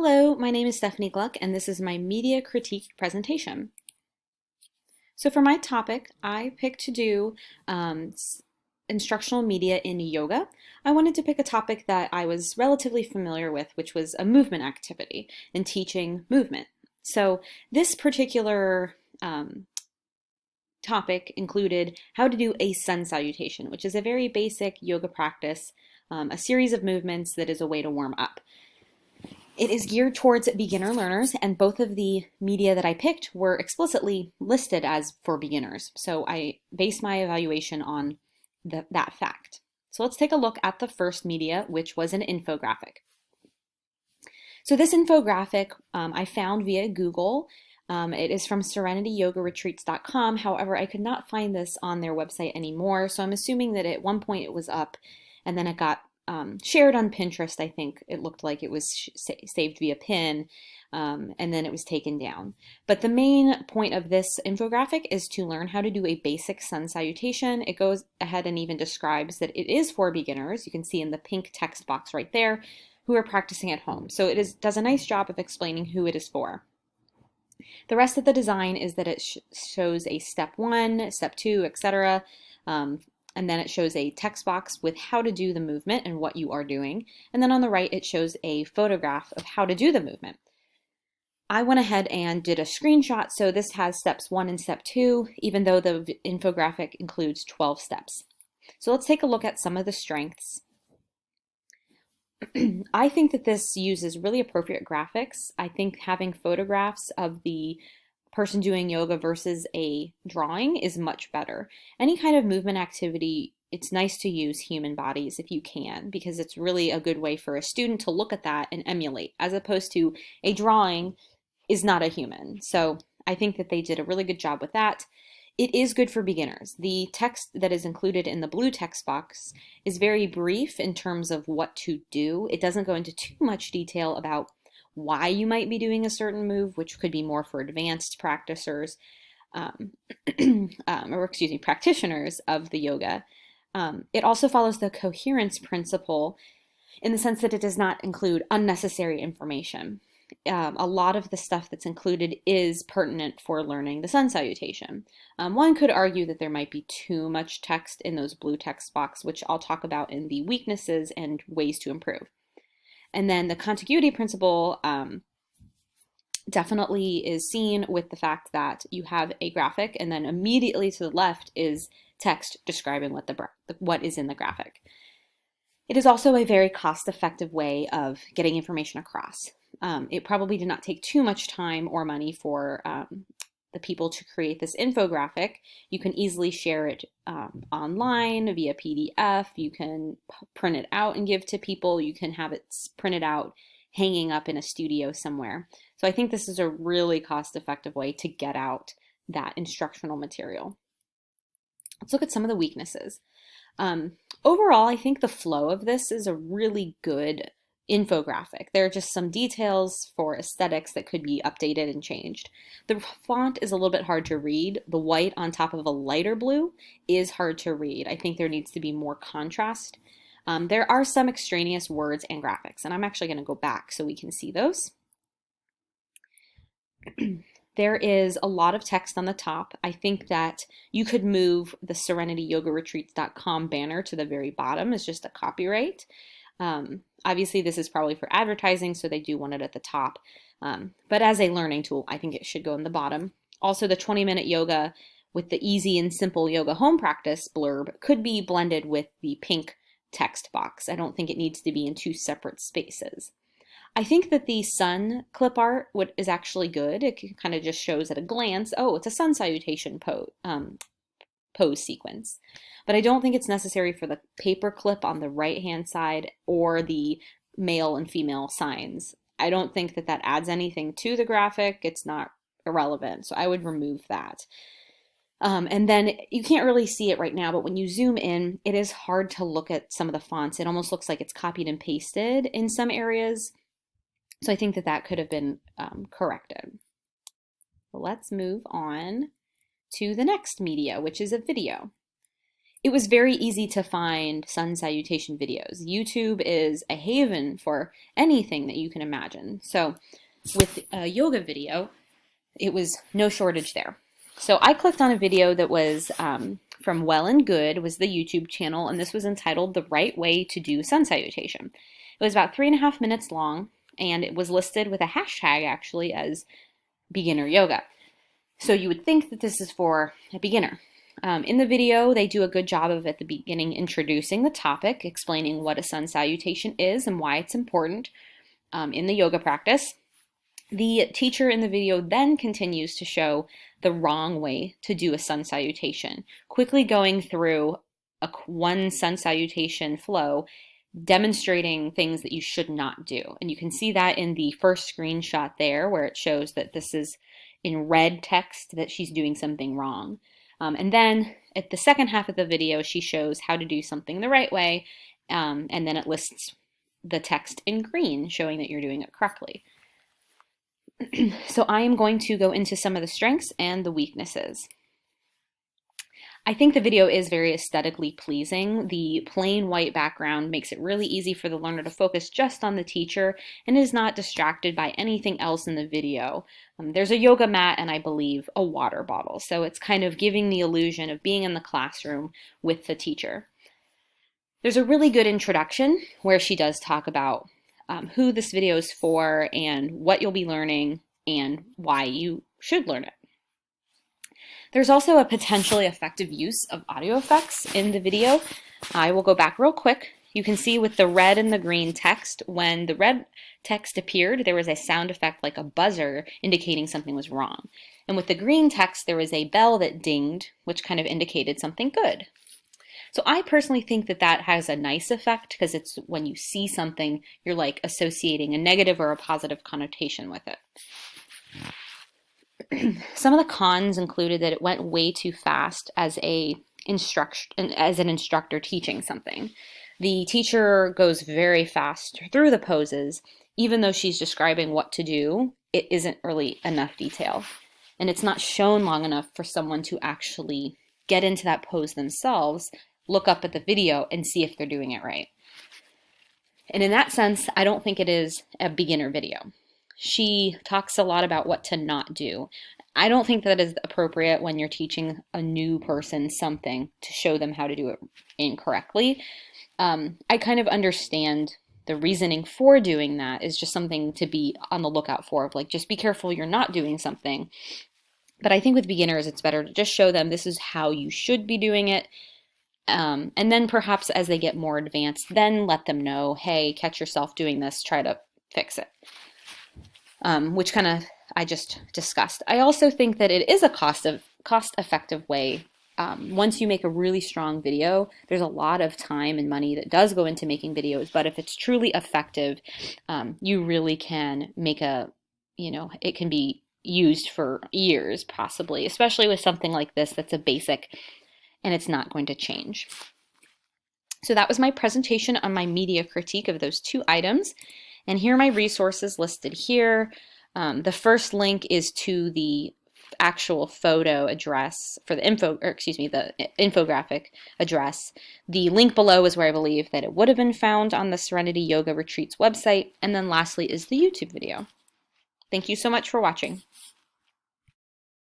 Hello, my name is Stephanie Gluck, and this is my media critique presentation. So for my topic, I picked to do instructional media in yoga. I wanted to pick a topic that I was relatively familiar with, which was a movement activity and teaching movement. So this particular topic included how to do a sun salutation, which is a very basic yoga practice, a series of movements that is a way to warm up. It is geared towards beginner learners, and both of the media that I picked were explicitly listed as for beginners. So I based my evaluation on that fact. So let's take a look at the first media, which was an infographic. So this infographic I found via Google. It is from serenityyogaretreats.com. However, I could not find this on their website anymore. So I'm assuming that at one point it was up and then it got shared on Pinterest. I think it looked like it was saved via pin, and then it was taken down. But the main point of this infographic is to learn how to do a basic sun salutation. It goes ahead and even describes that it is for beginners. You can see in the pink text box right there, who are practicing at home. So it does a nice job of explaining who it is for. The rest of the design is that it shows a step 1, step 2, etc. And then it shows a text box with how to do the movement and what you are doing. And then on the right, it shows a photograph of how to do the movement. I went ahead and did a screenshot. So this has steps 1 and step 2, even though the infographic includes 12 steps. So let's take a look at some of the strengths. I think that this uses really appropriate graphics. I think having photographs of the person doing yoga versus a drawing is much better. Any kind of movement activity, it's nice to use human bodies if you can, because it's really a good way for a student to look at that and emulate, as opposed to a drawing is not a human. So I think that they did a really good job with that. It is good for beginners. The text that is included in the blue text box is very brief in terms of what to do. It doesn't go into too much detail about why you might be doing a certain move, which could be more for advanced practitioners, practitioners of the yoga. It also follows the coherence principle in the sense that it does not include unnecessary information. A lot of the stuff that's included is pertinent for learning the sun salutation. One could argue that there might be too much text in those blue text box, which I'll talk about in the weaknesses and ways to improve. And then the contiguity principle definitely is seen with the fact that you have a graphic and then immediately to the left is text describing what is in the graphic. It is also a very cost-effective way of getting information across. It probably did not take too much time or money for the people to create this infographic. You can easily share it online via PDF. You can print it out and give to people. You can have it printed out hanging up in a studio somewhere. So I think this is a really cost-effective way to get out that instructional material. Let's look at some of the weaknesses. Overall, I think the flow of this is a really good infographic. There are just some details for aesthetics that could be updated and changed. The font is a little bit hard to read. The white on top of a lighter blue is hard to read. I think there needs to be more contrast. There are some extraneous words and graphics, and I'm actually going to go back so we can see those. There is a lot of text on the top. I think that you could move the serenityyogaretreats.com banner to the very bottom as just a copyright. Obviously, this is probably for advertising, so they do want it at the top. But as a learning tool, I think it should go in the bottom. Also, the 20-minute yoga with the easy and simple yoga home practice blurb could be blended with the pink text box. I don't think it needs to be in two separate spaces. I think that the sun clip art is actually good. It kind of just shows at a glance, oh, it's a sun salutation pose sequence. But I don't think it's necessary for the paper clip on the right-hand side or the male and female signs. I don't think that that adds anything to the graphic. It's not irrelevant, so I would remove that. And then you can't really see it right now, but when you zoom in, it is hard to look at some of the fonts. It almost looks like it's copied and pasted in some areas. So I think that that could have been corrected. Let's move on to the next media, which is a video. it was very easy to find sun salutation videos. YouTube is a haven for anything that you can imagine. So with a yoga video, it was no shortage there. So I clicked on a video that was from Well and Good, was the YouTube channel, and this was entitled The Right Way to Do Sun Salutation. It was about 3.5 minutes long, and it was listed with a hashtag actually as beginner yoga. So you would think that this is for a beginner. In the video, they do a good job of at the beginning introducing the topic, explaining what a sun salutation is and why it's important in the yoga practice. The teacher in the video then continues to show the wrong way to do a sun salutation, quickly going through one sun salutation flow, demonstrating things that you should not do. And you can see that in the first screenshot there, where it shows that this is in red text that she's doing something wrong. And then at the second half of the video, she shows how to do something the right way, and then it lists the text in green, showing that you're doing it correctly. So I am going to go into some of the strengths and the weaknesses. I think the video is very aesthetically pleasing. The plain white background makes it really easy for the learner to focus just on the teacher and is not distracted by anything else in the video. There's a yoga mat and I believe a water bottle, so it's kind of giving the illusion of being in the classroom with the teacher. There's a really good introduction where she does talk about who this video is for and what you'll be learning and why you should learn it. There's also a potentially effective use of audio effects in the video. I will go back real quick. You can see with the red and the green text, when the red text appeared, there was a sound effect like a buzzer indicating something was wrong. And with the green text, there was a bell that dinged, which kind of indicated something good. So I personally think that that has a nice effect because it's when you see something, you're like associating a negative or a positive connotation with it. Some of the cons included that it went way too fast as an instructor teaching something. The teacher goes very fast through the poses. Even though she's describing what to do, it isn't really enough detail. And it's not shown long enough for someone to actually get into that pose themselves, look up at the video, and see if they're doing it right. And in that sense, I don't think it is a beginner video. She talks a lot about what to not do. I don't think that is appropriate when you're teaching a new person something to show them how to do it incorrectly. I kind of understand the reasoning for doing that is just something to be on the lookout for, of like, just be careful you're not doing something. But I think with beginners, it's better to just show them this is how you should be doing it. And then perhaps as they get more advanced, then let them know, hey, catch yourself doing this, try to fix it. Which kind of I just discussed. I also think that it is a cost-effective way. Once you make a really strong video, there's a lot of time and money that does go into making videos, but if it's truly effective, you really can make it can be used for years possibly, especially with something like this that's a basic and it's not going to change. So that was my presentation on my media critique of those two items. And here are my resources listed here. The first link is to the actual photo address for the the infographic address. The link below is where I believe that it would have been found on the Serenity Yoga Retreats website. And then lastly is the YouTube video. Thank you so much for watching.